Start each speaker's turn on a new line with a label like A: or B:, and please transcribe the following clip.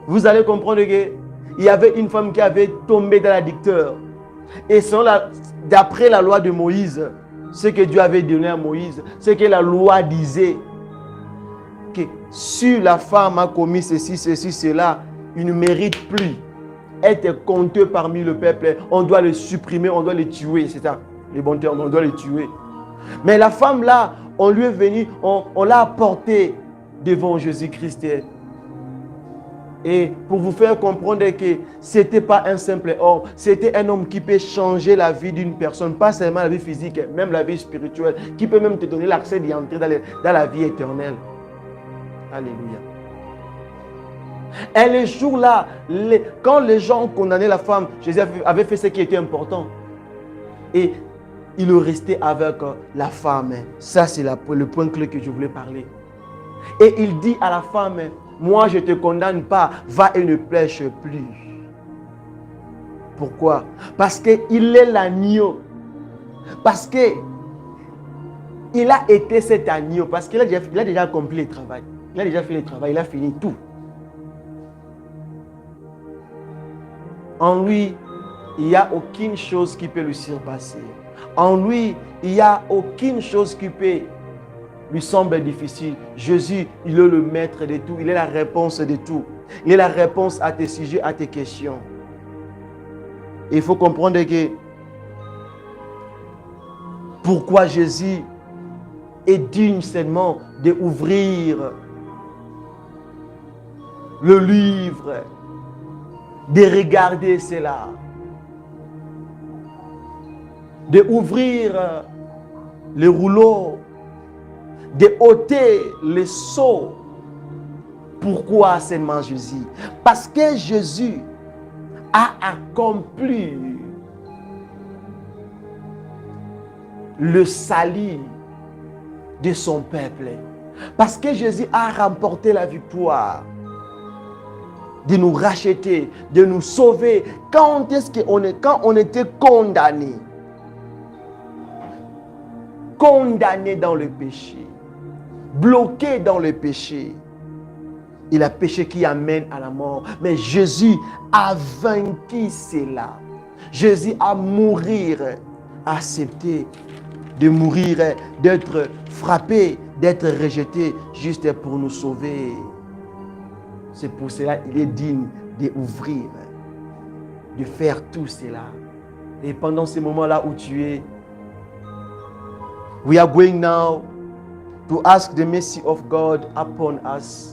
A: Vous allez comprendre qu'il y avait une femme qui avait tombé dans l'addicteur. Et d'après la loi de Moïse, ce que Dieu avait donné à Moïse, ce que la loi disait, que si la femme a commis ceci, cela, il ne mérite plus être compté parmi le peuple. On doit le supprimer, on doit le tuer. C'est ça, les bons termes, on doit le tuer. Mais la femme là, on lui est venu, on l'a apportée devant Jésus-Christ. Et pour vous faire comprendre que ce n'était pas un simple homme, c'était un homme qui peut changer la vie d'une personne, pas seulement la vie physique, même la vie spirituelle, qui peut même te donner l'accès d'y entrer dans la vie éternelle. Alléluia. Et les jours-là, quand les gens condamnaient la femme, Jésus avait fait ce qui était important. Et il est resté avec la femme. Ça, c'est le point clé que je voulais parler. Et il dit à la femme, moi, je ne te condamne pas, va et ne pêche plus. Pourquoi? Parce qu'il est l'agneau. Parce qu'il a été cet agneau. Parce qu'il a déjà accompli le travail. Il a déjà fait le travail, il a fini tout. En lui, il n'y a aucune chose qui peut lui surpasser. En lui, il n'y a aucune chose qui peut lui semble difficile. Jésus, il est le maître de tout. Il est la réponse de tout. Il est la réponse à tes sujets, à tes questions. Et il faut comprendre que pourquoi Jésus est digne seulement d'ouvrir le livre, de regarder cela, d'ouvrir le rouleau, de ôter les sceaux. Pourquoi seulement Jésus? Parce que Jésus a accompli le salut de son peuple. Parce que Jésus a remporté la victoire de nous racheter, de nous sauver. Quand on était condamné dans le péché, bloqué dans le péché, et le péché qui amène à la mort. Mais Jésus a vaincu cela. Jésus a accepté de mourir, d'être frappé, d'être rejeté, juste pour nous sauver. C'est pour cela qu'il est digne d'ouvrir, de faire tout cela. Et pendant ces moments-là où tu es, we are going now to ask the mercy of God upon us.